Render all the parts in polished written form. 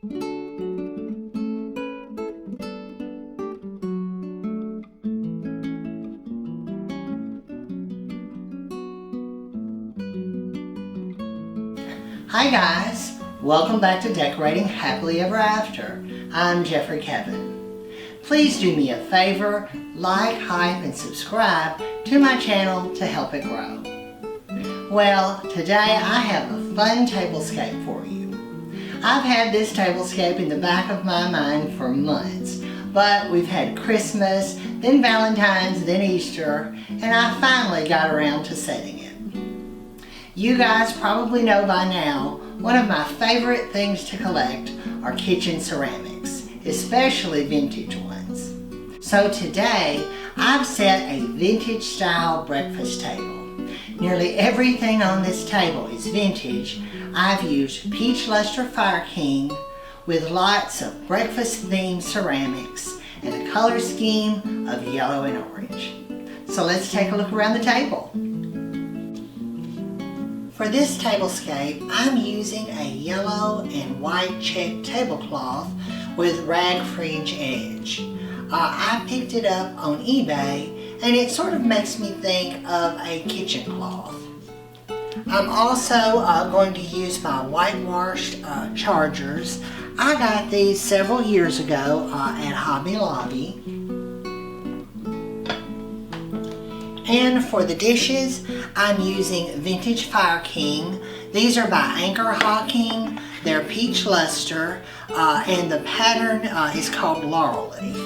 Hi guys, welcome back to Decorating Happily Ever After. I'm Jeffrey Kevin. Please do me a favor, like, hype, and subscribe to my channel to help it grow. Well, today I have a fun tablescape for you. I've had this tablescape in the back of my mind for months, but we've had Christmas, then Valentine's, then Easter, and I finally got around to setting it. You guys probably know by now, one of my favorite things to collect are kitchen ceramics, especially vintage ones. So today, I've set a vintage style breakfast table. Nearly everything on this table is vintage. I've used Peach Luster Fireking with lots of breakfast themed ceramics and a color scheme of yellow and orange. So let's take a look around the table. For this tablescape, I'm using a yellow and white check tablecloth with rag fringe edge. I picked it up on eBay and it sort of makes me think of a kitchen cloth. I'm also going to use my whitewashed chargers. I got these several years ago at Hobby Lobby. And for the dishes, I'm using Vintage Fireking. These are by Anchor Hawking. They're Peach Luster, and the pattern is called Laurel Leaf.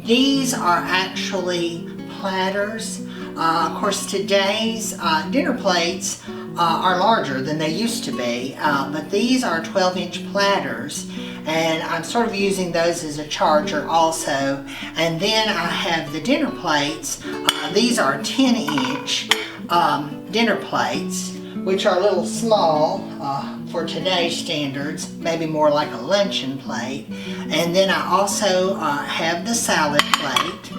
These are actually platters. Of course, today's dinner plates are larger than they used to be, but these are 12-inch platters, and I'm sort of using those as a charger also. And then I have the dinner plates. These are 10-inch dinner plates, which are a little small for today's standards, maybe more like a luncheon plate. And then I also have the salad plate,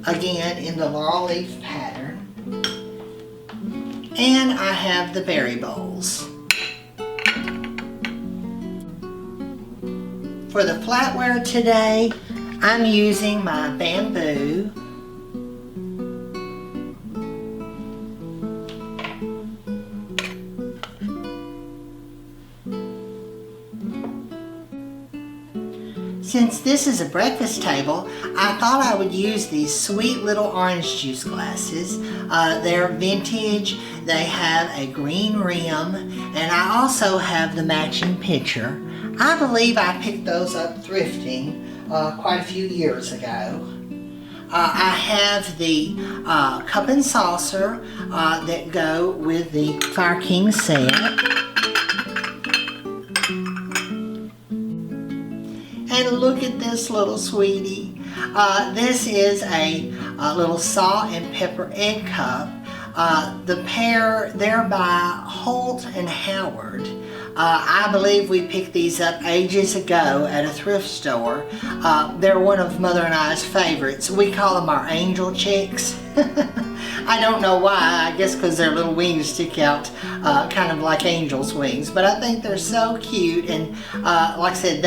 again in the laurel leaf pattern. And I have the berry bowls. For the flatware today, I'm using my bamboo. Since this is a breakfast table, I thought I would use these sweet little orange juice glasses. They're vintage, they have a green rim, and I also have the matching pitcher. I believe I picked those up thrifting quite a few years ago. I have the cup and saucer that go with the Fireking set. And look at this little sweetie. This is a little salt and pepper egg cup. The pair, they're by Holt and Howard. I believe we picked these up ages ago at a thrift store. They're one of Mother and I's favorites. We call them our angel chicks. I don't know why. I guess because their little wings stick out kind of like angel's wings. But I think they're so cute. And like I said,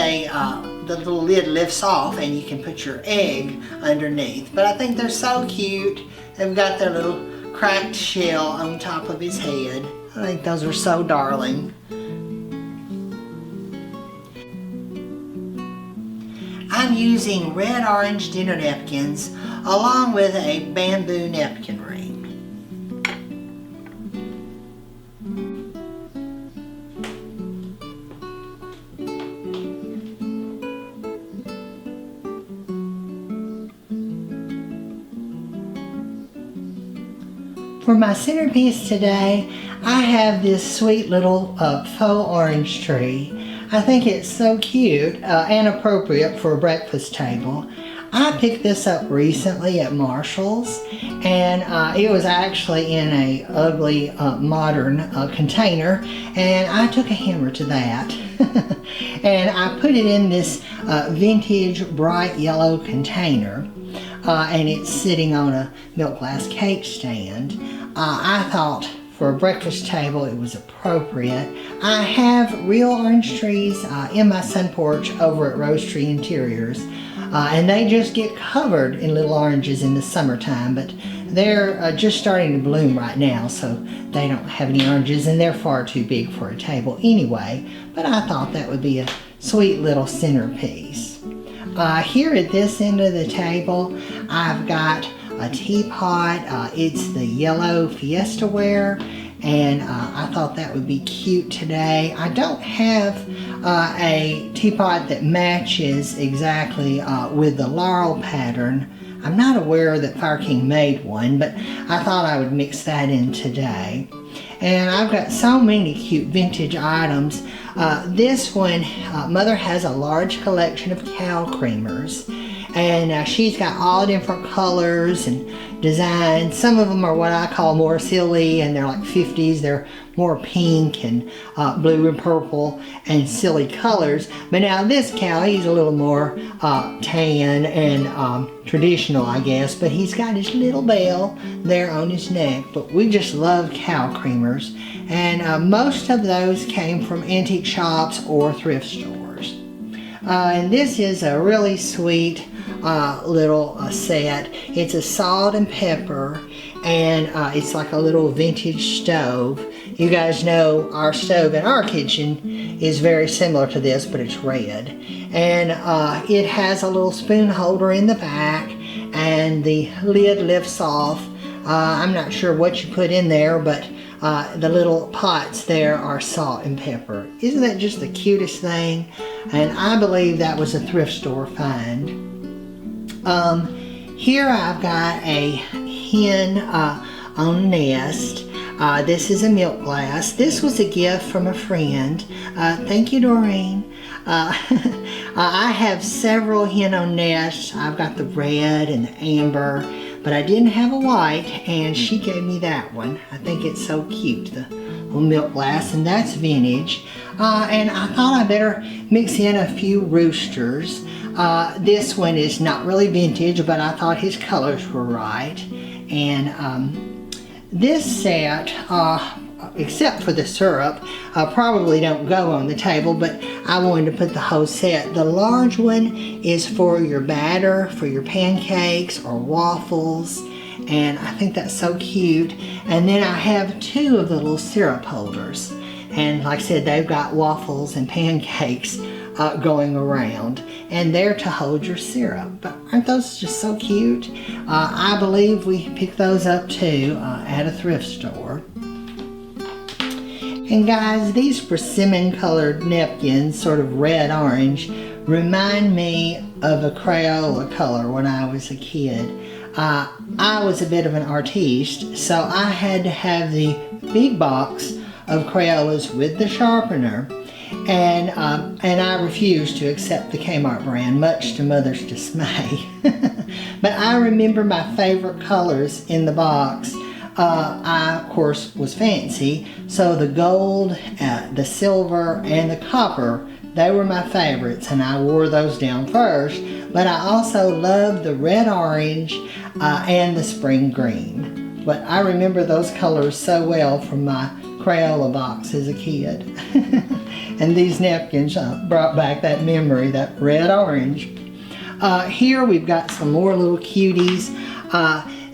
the little lid lifts off and you can put your egg underneath. But I think they're so cute. They've got their little cracked shell on top of his head. I think those are so darling. I'm using red-orange dinner napkins along with a bamboo napkin ring. For my centerpiece today, I have this sweet little faux orange tree. I think it's so cute and appropriate for a breakfast table. I picked this up recently at Marshall's, and it was actually in a ugly modern container, and I took a hammer to that and I put it in this vintage bright yellow container, and it's sitting on a milk glass cake stand. I thought for a breakfast table, it was appropriate. I have real orange trees in my sun porch over at Rose Tree Interiors. And they just get covered in little oranges in the summertime, but they're just starting to bloom right now, so they don't have any oranges, and they're far too big for a table anyway. But I thought that would be a sweet little centerpiece. Here at this end of the table, I've got a teapot. It's the yellow Fiesta ware, and I thought that would be cute today. I don't have a teapot that matches exactly with the laurel pattern. I'm not aware that Fireking made one, but I thought I would mix that in today. And I've got so many cute vintage items. This one, Mother has a large collection of cow creamers. And she's got all different colors and designs. Some of them are what I call more silly, and they're like 50s. They're more pink and blue and purple and silly colors. But now this cow, he's a little more tan and traditional, I guess. But he's got his little bell there on his neck. But we just love cow creamers. And most of those came from antique shops or thrift stores. And this is a really sweet little set. It's a salt and pepper, and it's like a little vintage stove. You guys know our stove in our kitchen is very similar to this, but it's red. And it has a little spoon holder in the back, and the lid lifts off. I'm not sure what you put in there, but the little pots there are salt and pepper. Isn't that just the cutest thing? And I believe that was a thrift store find. Here I've got a hen on a nest. This is a milk glass. This was a gift from a friend. Thank you, Doreen. I have several hen on nests. I've got the red and the amber, but I didn't have a white, and she gave me that one. I think it's so cute, the little milk glass, and that's vintage. And I thought I better mix in a few roosters. This one is not really vintage, but I thought his colors were right. And this set, except for the syrup, probably don't go on the table, but I wanted to put the whole set. The large one is for your batter, for your pancakes or waffles, and I think that's so cute. And then I have two of the little syrup holders, and like I said, they've got waffles and pancakes going around, and they're to hold your syrup. But aren't those just so cute? I believe we picked those up too at a thrift store. And guys, these persimmon colored napkins, sort of red orange, remind me of a Crayola color when I was a kid. I was a bit of an artiste, so I had to have the big box of Crayolas with the sharpener, and I refused to accept the Kmart brand, much to Mother's dismay. But I remember my favorite colors in the box. I, of course, was fancy, so the gold, the silver, and the copper, they were my favorites, and I wore those down first. But I also loved the red orange and the spring green. But I remember those colors so well from my Crayola box as a kid. And these napkins brought back that memory, that red orange. Here we've got some more little cuties.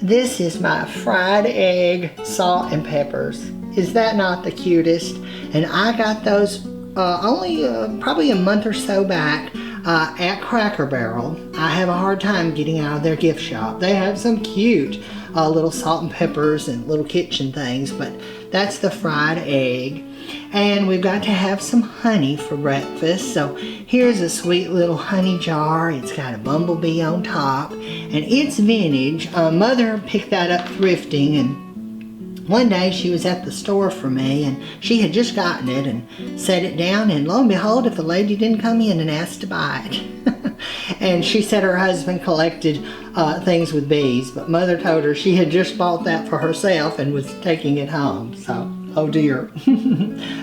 This is my fried egg, salt and peppers. Is that not the cutest? And I got those only probably a month or so back at Cracker Barrel. I have a hard time getting out of their gift shop. They have some cute little salt and peppers and little kitchen things, but that's the fried egg. And we've got to have some honey for breakfast. So here's a sweet little honey jar. It's got a bumblebee on top, and it's vintage. Mother picked that up thrifting, and one day she was at the store for me, and she had just gotten it and set it down, and lo and behold, if the lady didn't come in and ask to buy it. And she said her husband collected things with bees, but Mother told her she had just bought that for herself and was taking it home. So, oh dear.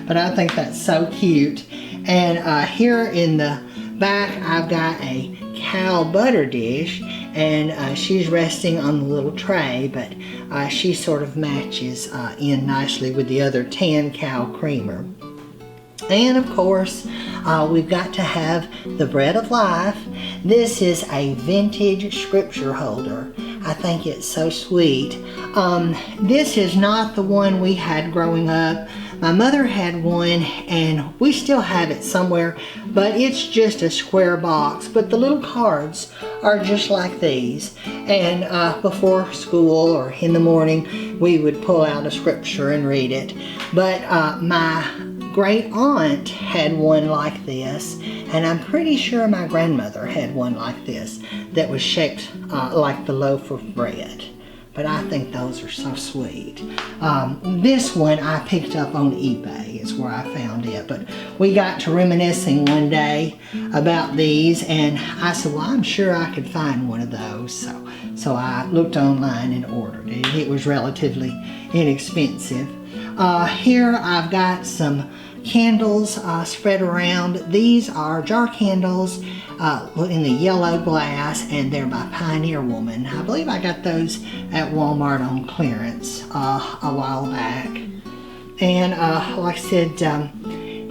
But I think that's so cute. And here in the back, I've got a cow butter dish, and she's resting on the little tray, but she sort of matches in nicely with the other tan cow creamer. And of course, we've got to have the Bread of Life. This is a vintage scripture holder. I think it's so sweet. This is not the one we had growing up. My mother had one, and we still have it somewhere, but it's just a square box. But the little cards are just like these. And before school or in the morning, we would pull out a scripture and read it. But my great aunt had one like this, and I'm pretty sure my grandmother had one like this that was shaped like the loaf of bread. But I think those are so sweet. This one I picked up on eBay is where I found it. But we got to reminiscing one day about these, and I said, well, I'm sure I could find one of those. So I looked online and ordered it. It was relatively inexpensive. Here I've got some candles spread around. These are jar candles in the yellow glass, and they're by Pioneer Woman. I believe I got those at Walmart on clearance a while back. And like I said,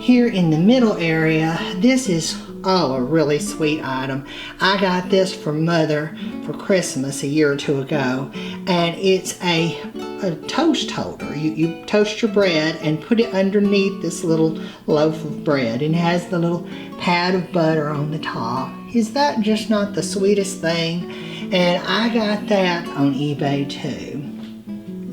here in the middle area, this is a really sweet item. I got this for Mother for Christmas a year or two ago, and it's a toast holder. You toast your bread and put it underneath this little loaf of bread, and it has the little pad of butter on the top. Is that just not the sweetest thing? And I got that on eBay too.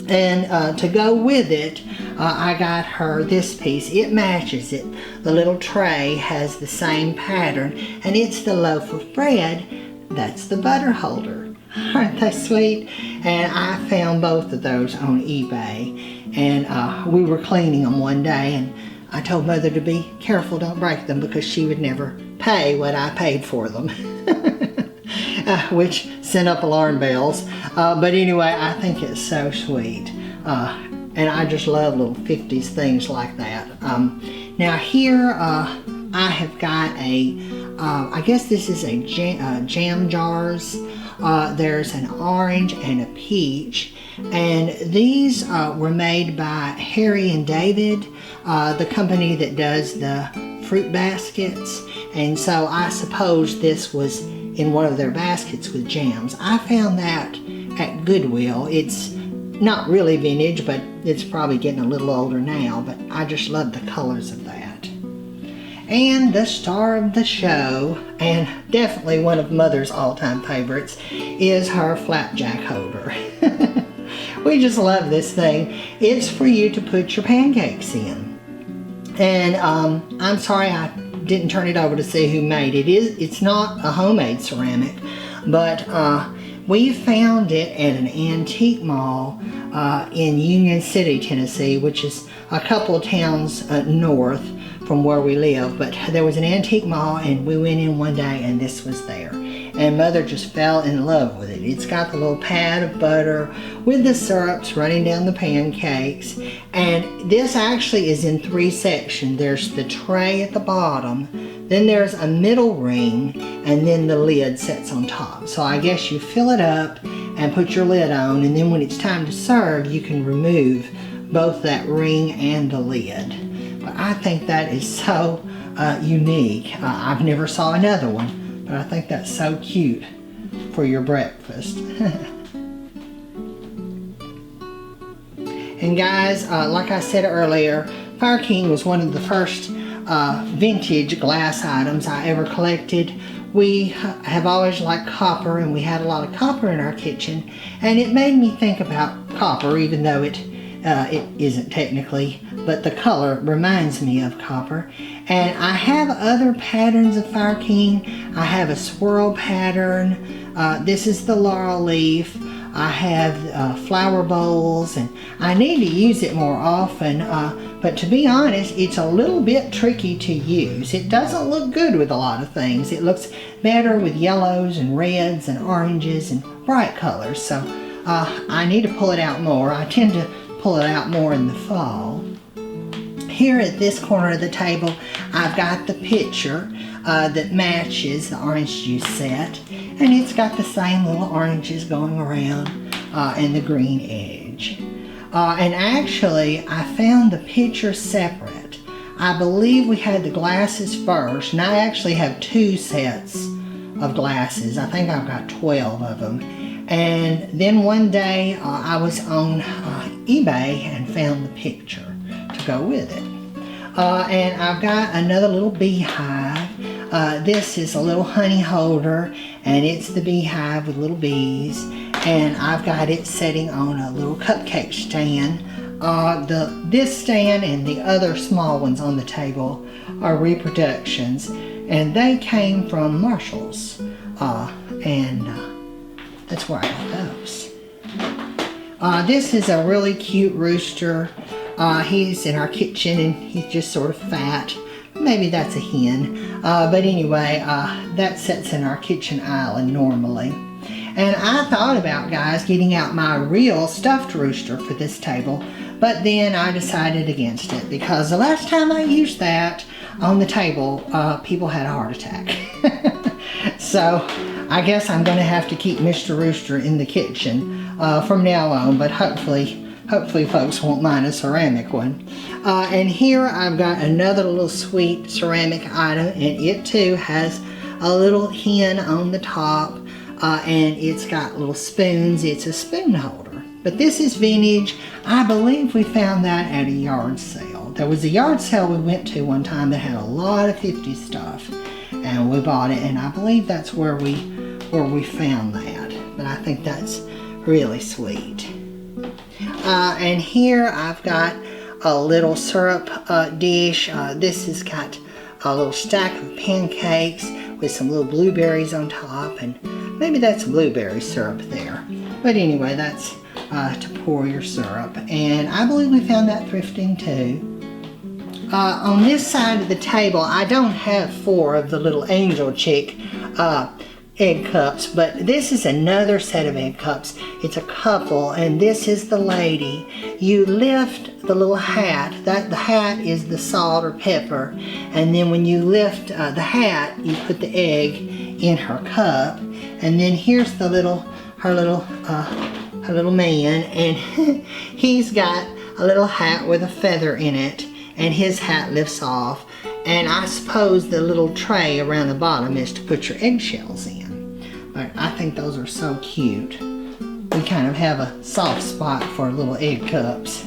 And to go with it, I got her this piece. It matches it. The little tray has the same pattern, and it's the loaf of bread. That's the butter holder. Aren't they sweet? And I found both of those on eBay, and we were cleaning them one day, and I told Mother to be careful, don't break them, because she would never pay what I paid for them. Which sent up alarm bells. But anyway, I think it's so sweet. And I just love little 50s things like that. Now here I have got I guess this is a jam jars. There's an orange and a peach. And these were made by Harry and David, the company that does the fruit baskets. And so I suppose this was in one of their baskets with jams. I found that at Goodwill. It's not really vintage, but it's probably getting a little older now, but I just love the colors of that. And the star of the show, and definitely one of Mother's all-time favorites, is her flapjack holder. We just love this thing. It's for you to put your pancakes in. And I'm sorry I didn't turn it over to see who made it. It's not a homemade ceramic, but we found it at an antique mall in Union City, Tennessee, which is a couple of towns north from where we live. But there was an antique mall, and we went in one day, and this was there. And Mother just fell in love with it. It's got the little pad of butter with the syrups running down the pancakes. And this actually is in 3 sections. There's the tray at the bottom, then there's a middle ring, and then the lid sits on top. So I guess you fill it up and put your lid on, and then when it's time to serve, you can remove both that ring and the lid. But I think that is so unique. I've never saw another one. But I think that's so cute for your breakfast. And guys, like I said earlier, Fireking was one of the first vintage glass items I ever collected. We have always liked copper, and we had a lot of copper in our kitchen. And it made me think about copper, even though it isn't technically, but the color reminds me of copper. And I have other patterns of Fireking. I have a swirl pattern. This is the laurel leaf. I have flower bowls, and I need to use it more often. But to be honest, it's a little bit tricky to use. It doesn't look good with a lot of things. It looks better with yellows and reds and oranges and bright colors. So I need to pull it out more. I tend to pull it out more in the fall. Here at this corner of the table, I've got the pitcher that matches the orange juice set, and it's got the same little oranges going around and the green edge. And actually, I found the pitcher separate. I believe we had the glasses first, and I actually have 2 sets of glasses. I think I've got 12 of them. And then one day I was on eBay and found the pitcher to go with it. And I've got another little beehive. This is a little honey holder, and it's the beehive with little bees. And I've got it sitting on a little cupcake stand. This stand and the other small ones on the table are reproductions, and they came from Marshall's, and that's where I got those. This is a really cute rooster. He's in our kitchen, and he's just sort of fat. Maybe that's a hen, but anyway, that sits in our kitchen island normally. And I thought about, guys, getting out my real stuffed rooster for this table, but then I decided against it because the last time I used that on the table, people had a heart attack. So I guess I'm going to have to keep Mr. Rooster in the kitchen from now on, but hopefully folks won't mind a ceramic one. And here I've got another little sweet ceramic item, and it too has a little hen on the top, and it's got little spoons. It's a spoon holder. But this is vintage. I believe we found that at a yard sale. There was a yard sale we went to one time that had a lot of 50s stuff, and we bought it, and I believe that's where we found that. But I think that's really sweet. And here I've got a little syrup dish. This has got a little stack of pancakes with some little blueberries on top, and maybe that's blueberry syrup there. But anyway, that's to pour your syrup. And I believe we found that thrifting too. On this side of the table, I don't have 4 of the little angel chick egg cups, but this is another set of egg cups. It's a couple, and this is the lady. You lift the little hat. The hat is the salt or pepper, and then when you lift the hat, you put the egg in her cup, and then here's her little man, and he's got a little hat with a feather in it, and his hat lifts off. And I suppose the little tray around the bottom is to put your eggshells in. But I think those are so cute. We kind of have a soft spot for little egg cups.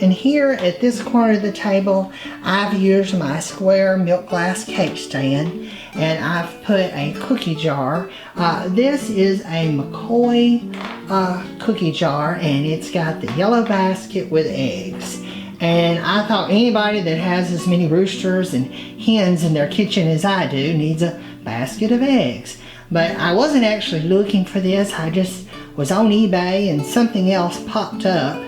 And here at this corner of the table, I've used my square milk glass cake stand, and I've put a cookie jar. This is a McCoy cookie jar, and it's got the yellow basket with eggs. And I thought anybody that has as many roosters and hens in their kitchen as I do needs a basket of eggs. But I wasn't actually looking for this. I just was on eBay and something else popped up.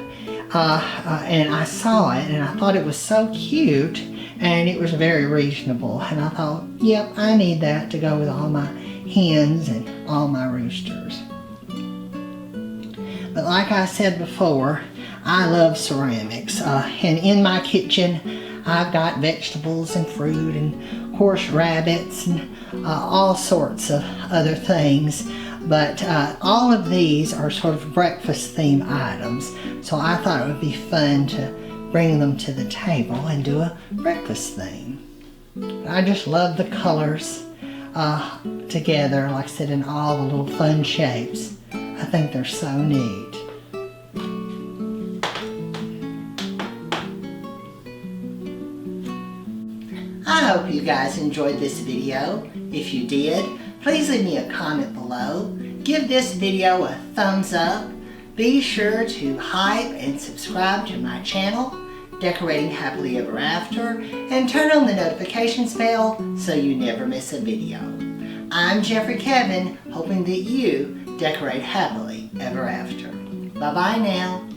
And I saw it, and I thought it was so cute, and it was very reasonable. And I thought, yep, I need that to go with all my hens and all my roosters. But like I said before, I love ceramics, and in my kitchen I've got vegetables and fruit and of course rabbits and all sorts of other things, but all of these are sort of breakfast theme items, so I thought it would be fun to bring them to the table and do a breakfast theme. I just love the colors together, like I said, in all the little fun shapes. I think they're so neat. I hope you guys enjoyed this video. If you did, please leave me a comment below. Give this video a thumbs up. Be sure to hype and subscribe to my channel, Decorating Happily Ever After, and turn on the notifications bell so you never miss a video. I'm Jeffrey Kevin, hoping that you decorate happily ever after. Bye-bye now.